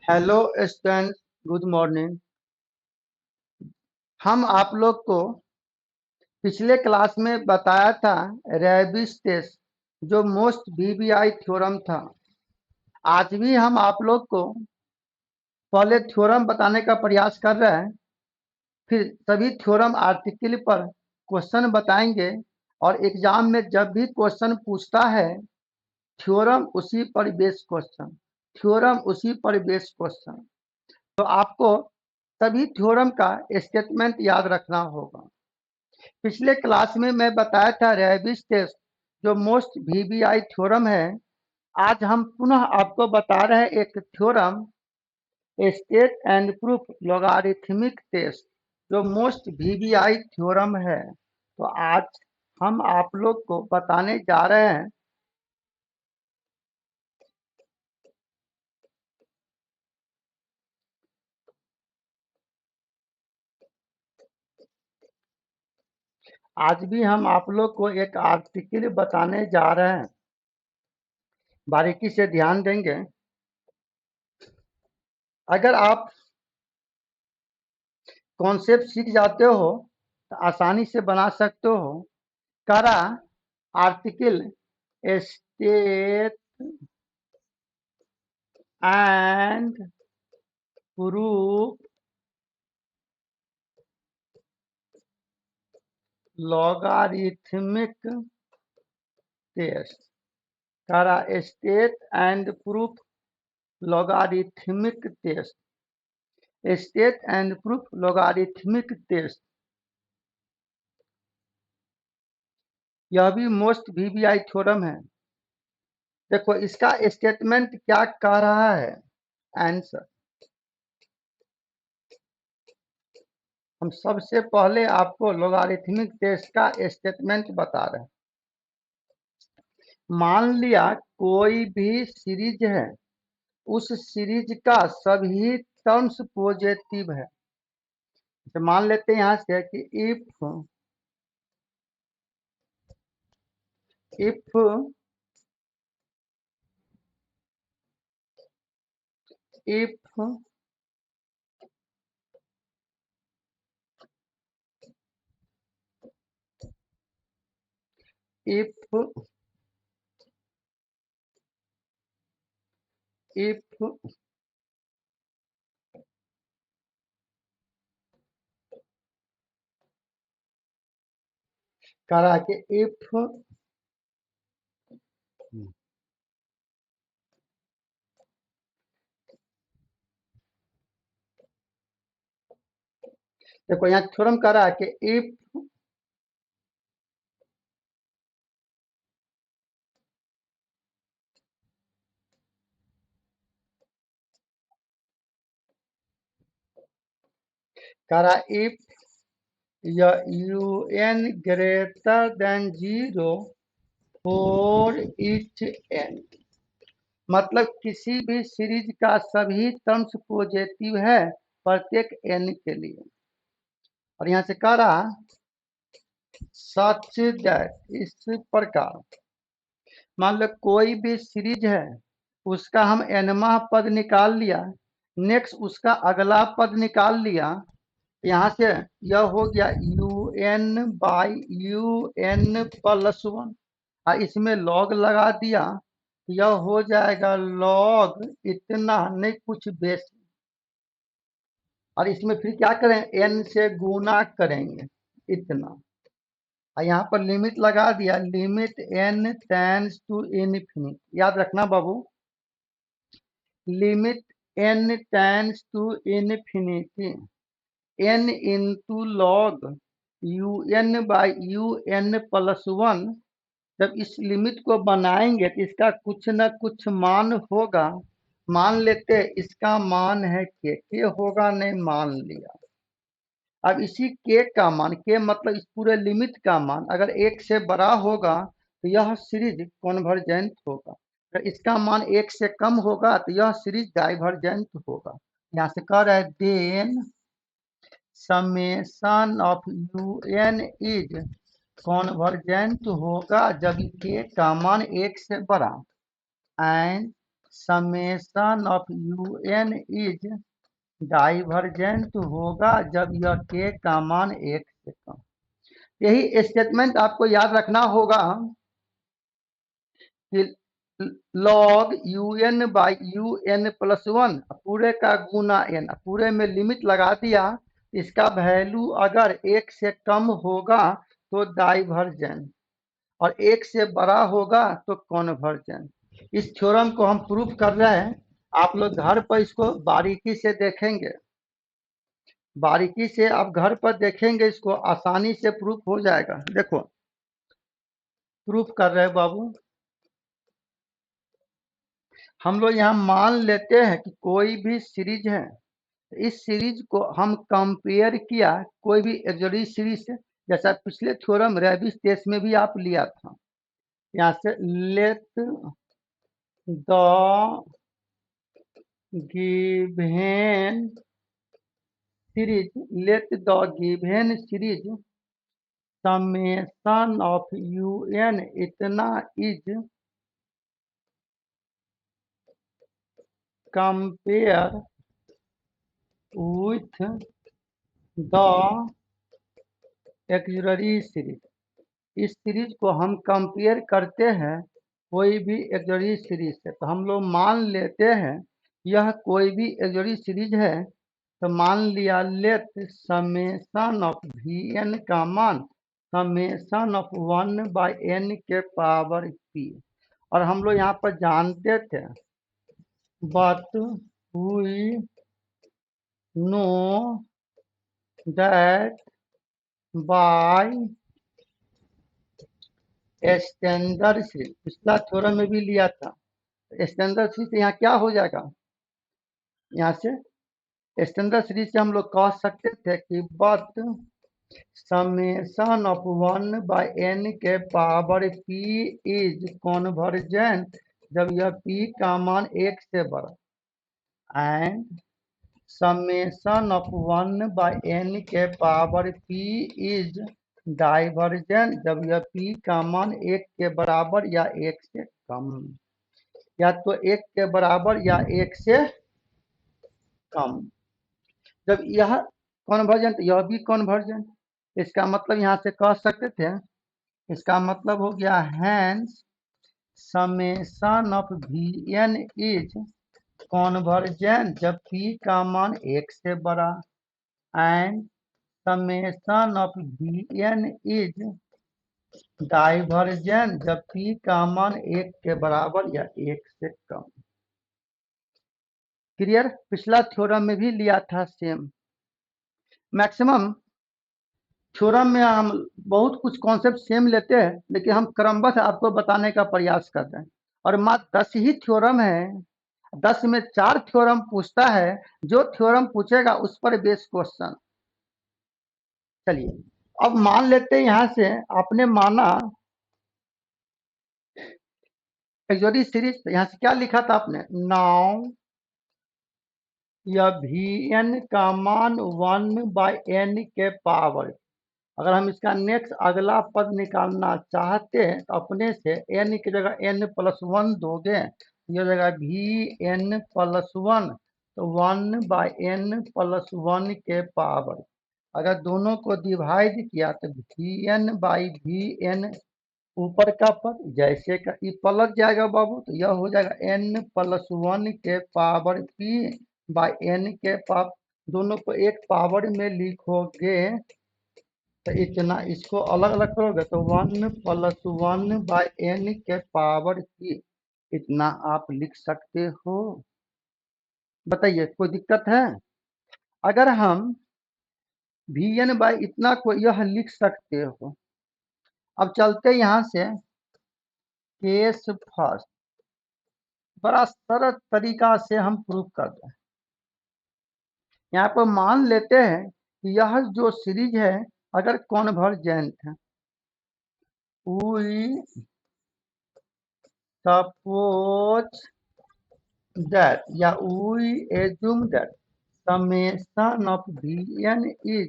Hello student, good morning. हम आप लोग को पिछले क्लास में बताया था रेबिस टेस्ट जो मोस्ट वीवीआई थ्योरम था। आज भी हम आप लोग को पहले थ्योरम बताने का प्रयास कर रहे हैं, फिर सभी थ्योरम आर्टिकल पर क्वेश्चन बताएंगे और एग्जाम में जब भी क्वेश्चन पूछता है थ्योरम उसी पर बेस्ड क्वेश्चन, थ्योरम उसी पर बेस्ड क्वेश्चन। तो आपको सभी थ्योरम का स्टेटमेंट याद रखना होगा। पिछले क्लास में मैं बताया था रेबिस टेस्ट जो मोस्ट वीवीआई थ्योरम है। आज हम पुनः आपको बता रहे हैं एक theorem state and proof logarithmic test जो मोस्ट वीवीआई थ्योरम है। तो आज हम आप लोग को बताने जा रहे हैं आज भी हम आप लोग को एक आर्टिकल बताने जा रहे हैं। बारीकी से ध्यान देंगे। अगर आप कॉन्सेप्ट सीख जाते हो तो आसानी से बना सकते हो। करा article state and proof logarithmic test. करा state and proof logarithmic test. State and proof logarithmic test यह भी मोस्ट वीवीआई थ्योरम है। देखो इसका स्टेटमेंट क्या कह रहा है। आंसर हम सबसे पहले आपको लॉगरिथमिक टेस्ट का स्टेटमेंट बता रहे हैं। मान लिया कोई भी सीरीज है, उस सीरीज का सभी टर्म्स पॉजिटिव है। तो मान लेते हैं यहां से कि इफ इफ इफ इफ करा के इफ देखो यहाँ थ्योरम कह रहा है कि इफ करा if UN greater than 0 for each n, मतलब किसी भी सीरीज का सभी टर्म्स पॉजिटिव है प्रत्येक n के लिए। और यहाँ से कह रहा सच दैट, इस प्रकार मान लो कोई भी सीरीज है, उसका हम nवां पद निकाल लिया, नेक्स्ट उसका अगला पद निकाल लिया। यहाँ से यह हो गया UN/UN+1 और इसमें लॉग लगा दिया, यह हो जाएगा लॉग इतना नहीं कुछ बेस। और इसमें फिर क्या करें, n से गुना करेंगे इतना। और यहाँ पर लिमिट लगा दिया, limit n tends to infinity. याद रखना बाबू, limit n tends to infinity n into log UN/UN+1। जब इस लिमिट को बनाएंगे तो इसका कुछ न कुछ मान होगा। मान लेते इसका मान है के होगा, नहीं मान लिया। अब इसी के का मान, के मतलब इस पूरे लिमिट का मान अगर 1 से बड़ा होगा तो यह सीरीज कन्वर्जेंट होगा। अगर इसका मान 1 से कम होगा तो यह सीरीज डाइवर्जेंट होगा। यहाँ से कह रहा है then summation of UN is convergent होगा जब के का मान 1 से बड़ा and summation of u n is divergent होगा जब यह के का मान 1 से कम। यही स्टेटमेंट आपको याद रखना होगा कि log u n by u n plus 1 पूरे का गुना एन, पूरे में लिमिट लगा दिया, इसका वैल्यू अगर 1 से कम होगा तो डाइवर्जेंट और 1 से बड़ा होगा तो कॉन्वर्जेंट। इस थ्योरम को हम प्रूफ कर रहे हैं, आप लोग घर पर इसको बारीकी से देखेंगे, बारीकी से आप घर पर देखेंगे, इसको आसानी से प्रूफ हो जाएगा। देखो प्रूफ कर रहे हैं बाबू, हम लोग यहाँ मान लेते हैं कि कोई भी सीरीज है, इस सीरीज को हम कंपेयर किया कोई भी एक्सोरी सीरीज से, जैसा पिछले थ्योरम रेबिस टेस्ट में भी आप लिया था। यहाँ से let the given series, let the given series summation of u n इतना is compare with the auxiliary series. इस सीरीज को हम कंपेयर करते हैं कोई भी एक्सोरी सीरीज से, तो हम लोग मान लेते हैं यह कोई भी एक्सोरी सीरीज है, तो मान लिया let summation of v n का मान समेशन ऑफ 1 बाई एन के पावर पी। और हम लोग यहाँ पर जानते थे but we know that by standard series, पिछला थ्योरम में भी लिया था, स्टैंडर्ड सीरीज यहाँ क्या हो जाएगा, यहाँ से स्टैंडर्ड सीरीज से हम लोग कह सकते थे कि but summation of 1 by n के पावर पी इज कॉन्वर्जेंट जब यह पी का मान 1 से बड़ा, and summation of 1 by n के पावर पी इज डाइवर्जेंट जब यह पी का मान 1 के बराबर या 1 से कम, या तो 1 के बराबर या 1 से कम। जब यह कॉन्वर्जेंट यह भी कॉन्वर्जेंट, इसका मतलब यहाँ से कह सकते थे, इसका मतलब हो गया hence summation of v n is convergent जब पी का मान 1 से बड़ा, and summation of v n is divergent जब पी का मान 1 के बराबर या 1 से कम। क्लियर? पिछला थ्योरम में भी लिया था सेम। मैक्सिमम थ्योरम में हम बहुत कुछ कॉन्सेप्ट सेम लेते हैं, लेकिन हम क्रमबद्ध आपको बताने का प्रयास कर रहे हैं। और मात्र 10 ही थ्योरम है, 10 में 4 थ्योरम पूछता है, जो थ्योरम पूछेगा उस पर बेस्ड क्वेश्चन। चलिए अब मान लेते हैं, यहां से आपने माना एक्सोरी सीरीज, यहां से क्या लिखा था आपने, नाउ या वी एन का मान 1 बाय एन के पावर, अगर हम इसका नेक्स्ट अगला पद निकालना चाहते हैं तो अपने से एन की जगह एन प्लस 1 दोगे, यह जगह वी एन प्लस 1, तो 1 बाय एन प्लस 1 के पावर, अगर दोनों को डिवाइड किया तो v n by v n, ऊपर का पद जैसे का ये पलट जाएगा बाबू, तो यह हो जाएगा एन प्लस 1 के पावर पी बाय एन के पावर, दोनों को एक पावर में लिखोगे तो इतना, इसको अलग अलग करोगे तो 1 प्लस 1 बाय एन के पावर पी, इतना आप लिख सकते हो। बताइए कोई दिक्कत है? अगर हम वी एन बाई इतना को यह लिख सकते हो। अब चलते यहां से केस फर्स्ट, बड़ा सरल तरीका से हम प्रूफ कर रहे हैं। यहाँ पर मान लेते हैं कि यह जो सीरीज है अगर कॉन्वर्जेंट है, वी सपोज दैट या we assume that summation of v n is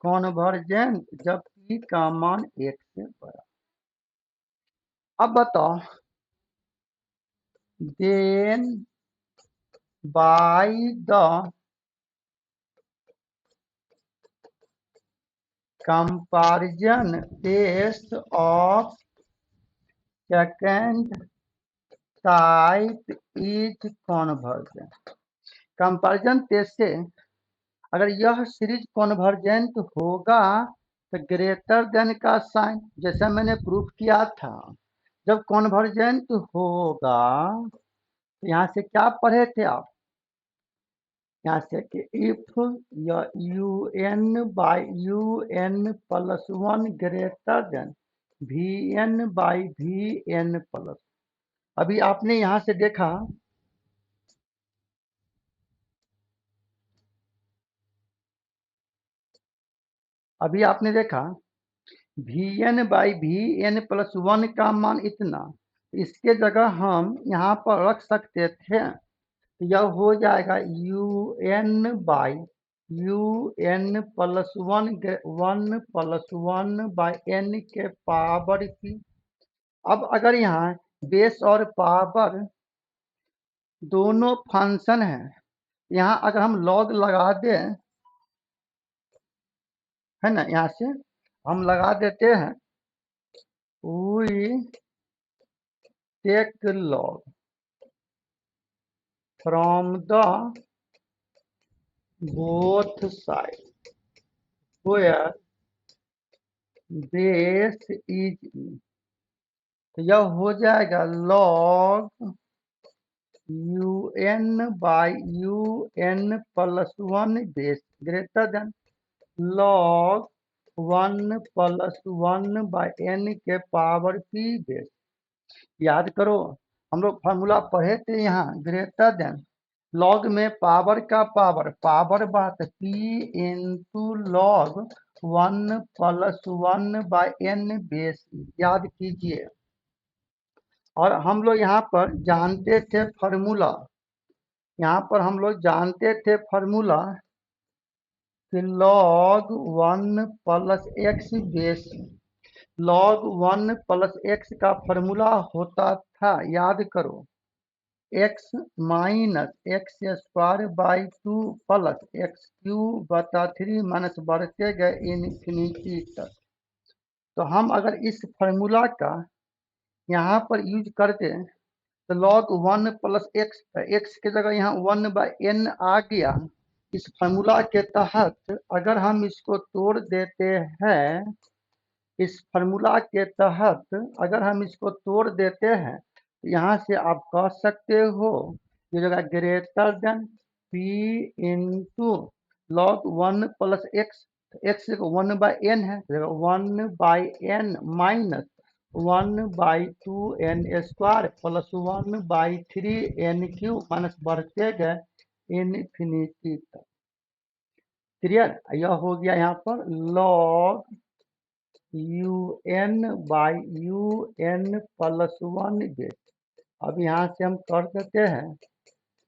convergent जब पी का मान 1 से बड़ा। अब बताओ then by the comparison test of second type is convergent। Comparison test से अगर यह सीरीज कन्वर्जेंट होगा तो ग्रेटर देन का साइन, जैसा मैंने प्रूफ किया था। जब कन्वर्जेंट होगा तो यहाँ से क्या पढ़े थे आप, यहाँ से कि if u n by u n plus one greater than v n by v n plus. अभी आपने यहाँ से देखा, अभी आपने देखा v n by v n plus one का मान इतना, इसके जगह हम यहाँ पर रख सकते थे, यह हो जाएगा u n by u n plus one one plus one by n के पावर की। अब अगर यहाँ बेस और पावर दोनों फंक्शन है, यहाँ अगर हम लॉग लगा दें, है ना, यहाँ से हम लगा देते हैं we take log from the both side where base is e, तो यह हो जाएगा log u n by u n plus one base greater than log one plus one by n के पावर पी बेस। याद करो हम लोग formula पढ़े थे यहाँ, ग्रेटर देन लॉग में पावर का पावर बात p into log one plus one by n base, याद कीजिए। और हम लोग यहाँ पर जानते थे फार्मूला, यहाँ पर हम लोग जानते थे फार्मूला कि log one plus x base, log one plus x का फार्मूला होता था, याद करो, x minus x square by two plus x cube बटा थ्री माइनस बढ़ते गए इन्फिनिटी तक। तो हम अगर इस फार्मूला का यहाँ पर यूज करते तो log one plus x, x के जगह यहाँ वन बाई एन आ गया। इस फार्मूला के तहत अगर हम इसको तोड़ देते हैं, इस फार्मूला के तहत अगर हम इसको तोड़ देते हैं तो यहाँ से आप कह सकते हो ये जगह greater than p into log one plus x, x one by n है, one by n minus one by two n square plus one by three n cube minus बढ़ते गए इनफिनिटी तक। क्लियर, यह हो गया यहाँ पर log u n by u n plus one base. अब यहाँ से हम कर देते हैं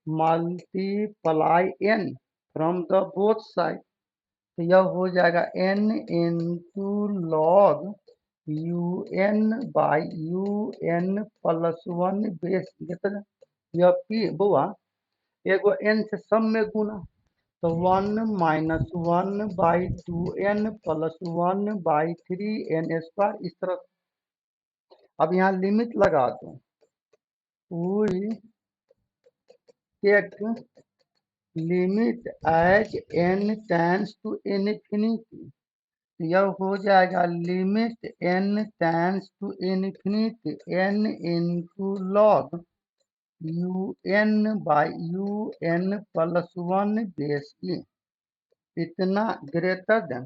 multiply n from the both side, तो यह हो जाएगा n into log u n by u n plus one base, यह पी बुआ एगो एन से सब में गुना, तो one minus one by two n plus one by three n square, इस तरह। अब यहाँ लिमिट लगा दो, we take limit as n tends to infinity, यह हो जाएगा limit n tends to infinity n into log u n by u n plus one base e, इतना greater than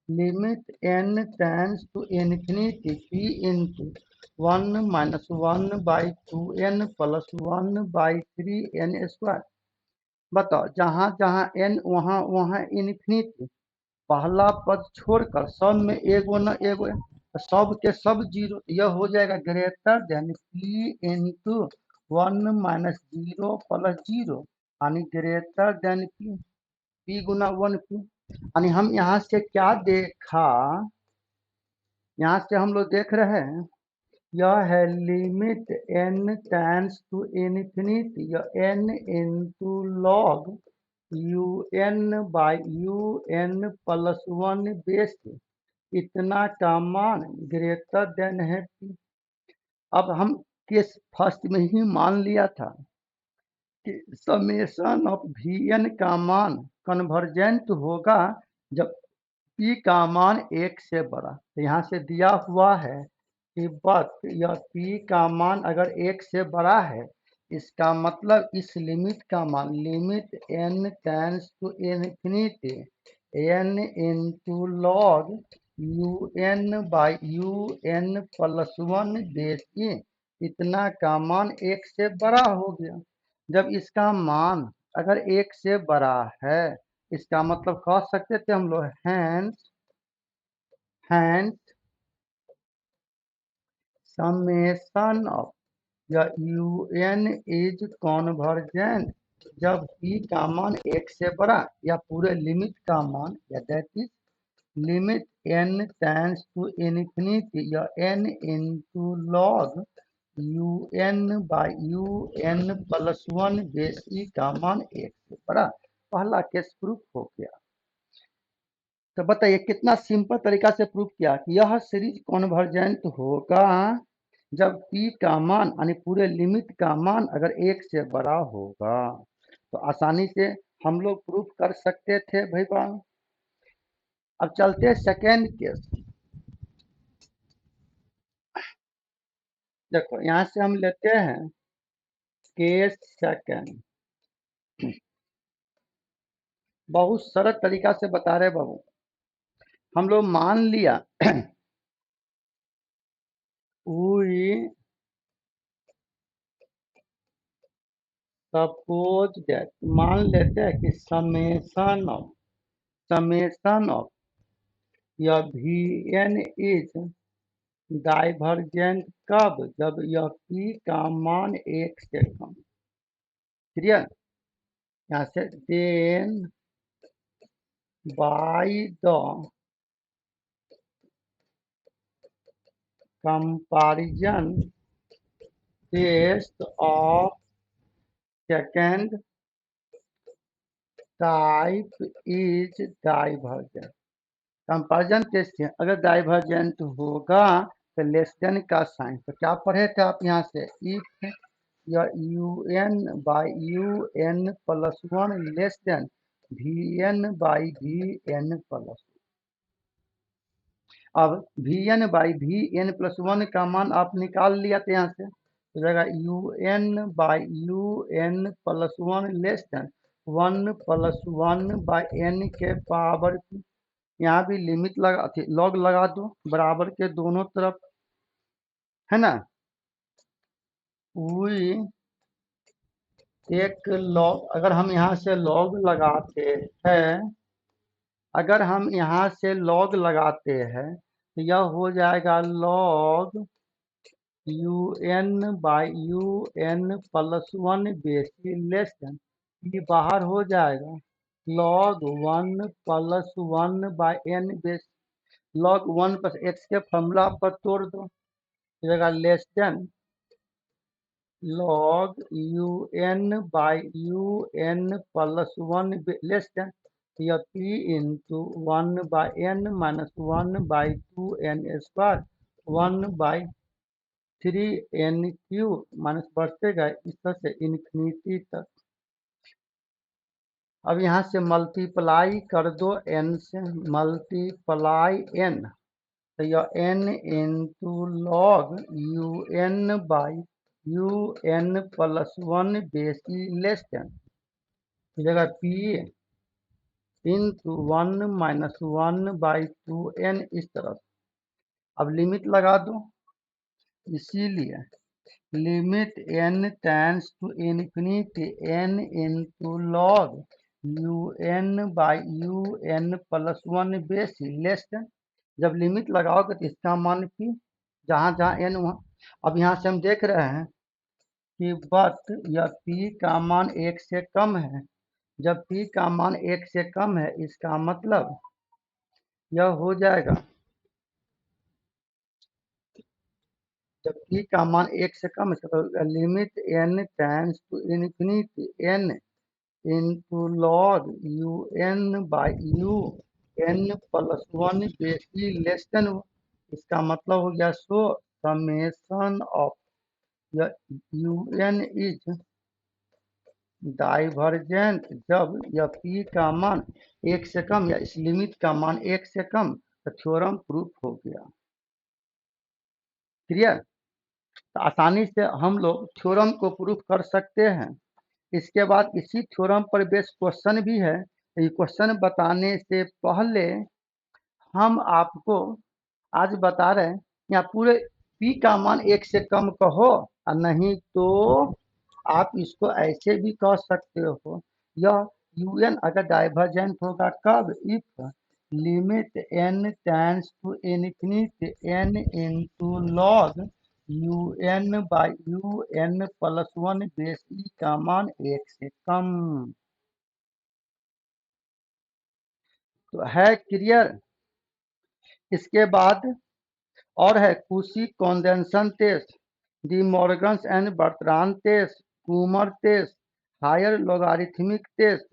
limit n tends to infinity p into one minus one by two n plus one by three n square. बताओ जहाँ जहाँ N वहाँ वहाँ infinity, पहला पद छोड़कर सब में एगो न एगो, सब के सब जीरो, यह हो जाएगा greater than p into one minus zero plus zero, यानी ग्रेटर देन पी, पी गुना वन पी। यानी हम यहाँ से क्या देखा, यहाँ से हम लोग देख रहे हैं यह है limit n tends to infinity, यह n into log u n by u n plus one base इतना का मान ग्रेटर देन है p। अब हम केस फर्स्ट में ही मान लिया था कि समेशन ऑफ वी एन का मान कन्वर्जेंट होगा जब p का मान एक से बड़ा। तो यहाँ से दिया हुआ है कि बट यह p का मान अगर एक से बड़ा है, इसका मतलब इस लिमिट का मान limit n tends to infinity n into log u n by u n plus one base इतना का मान एक से बड़ा हो गया। जब इसका मान अगर एक से बड़ा है, इसका मतलब कह सकते थे हम लोग हैंस समेशन ऑफ या यू एन इज कॉन्वर्जेंट जब p का मान एक से बड़ा या पूरे लिमिट का मान या that is limit n tends to infinity या n into log u n by u n plus one base e का मान एक से बड़ा। पहला केस प्रूफ हो गया। तो बताइए कितना सिंपल तरीका से प्रूफ किया कि यह सीरीज कॉन्वर्जेंट होगा जब p का मान यानी पूरे लिमिट का मान अगर एक से बड़ा होगा। तो आसानी से हम लोग प्रूफ कर सकते थे भाई। अब चलते हैं सेकेंड केस। देखो यहाँ से हम लेते हैं केस सेकेंड। बहुत सरल तरीका से बता रहे बाबू। हम लोग मान लिया we सपोज दैट मान लेते हैं कि समेशन ऑफ या वी एन इज डाइवर्जेंट कब जब यह p का मान एक से कम। क्लियर। यहाँ से then by the comparison test of second type is divergent. Comparison test है, अगर डाइवर्जेंट होगा तो लेस देन का साइन। तो क्या पढ़े थे आप यहाँ से इफ या u n by u n plus one less than v n by v n plus. अब v n by v n plus one का मान आप निकाल लिया था यहाँ से, तो जाएगा u n by u n plus one less than one plus one by n के पावर की। यहाँ भी लिमिट लगा थी, लॉग लगा दो बराबर के दोनों तरफ, है ना। वी एक लॉग अगर हम यहाँ से लॉग लगाते हैं, अगर हम यहाँ से लॉग लगाते हैं तो यह हो जाएगा log u n by u n plus one base less than ये बाहर हो जाएगा log one plus one by n base log one plus x के फॉर्मूला पर तोड़ दो, जाएगा less than log u n by u n plus one less than यह p into one by n minus one by two n square one by three n cube minus बढ़ते गए इस तरह से इन्फिनिटी तक। अब यहाँ से मल्टीप्लाई कर दो n से, मल्टीप्लाई n तो यह n into log u n by u n plus one base less than जगह p into one minus one by two n इस तरफ। अब लिमिट लगा दो, इसीलिए limit n tends to infinity n into log u n by u n plus one base less than. जब limit लगाओगे तो इसका मान p जहाँ जहाँ n वहाँ। अब यहाँ से हम देख रहे हैं कि बट यह p का मान एक से कम है। जब p का मान एक से कम है इसका मतलब यह हो जाएगा जब p का मान 1 से कम है तो limit n tends to infinity n into log un by u n plus 1 base e less than, इसका मतलब हो गया so summation of un is divergent जब यह p का मान 1 से कम या इस लिमिट का मान 1 से कम, तो थ्योरम प्रूफ हो गया। क्लियर? तो आसानी से हम लोग थ्योरम को प्रूफ कर सकते हैं। इसके बाद इसी थ्योरम पर बेस्ड क्वेश्चन भी है। ये क्वेश्चन बताने से पहले हम आपको आज बता रहे हैं, यहाँ पूरे p का मान 1 से कम कहो, और नहीं तो आप इसको ऐसे भी कह सकते हो, यह un अगर डाइवर्जेंट होगा कब, if limit n tends to infinity n into log un by un plus 1 base e का मान 1 से कम। तो है क्लियर? इसके बाद और है Cauchy condensation test, De Morgan's and Bertrand test, Kummer test, higher logarithmic test.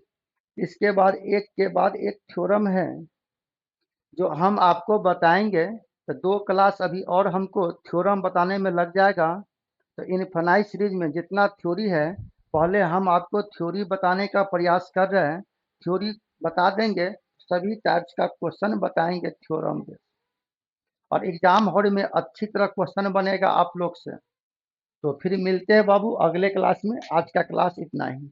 इसके बाद एक थ्योरम है जो हम आपको बताएंगे। तो 2 क्लास अभी और हमको थ्योरम बताने में लग जाएगा। तो इनफिनाइट सीरीज में जितना थ्योरी है, पहले हम आपको थ्योरी बताने का प्रयास कर रहे हैं। थ्योरी बता देंगे, सभी टाइप्स का क्वेश्चन बताएंगे थ्योरम के, और एग्जाम हॉल में अच्छी तरह क्वेश्चन बनेगा आप लोग से। तो फिर मिलते हैं बाबू अगले क्लास में। आज का क्लास इतना ही।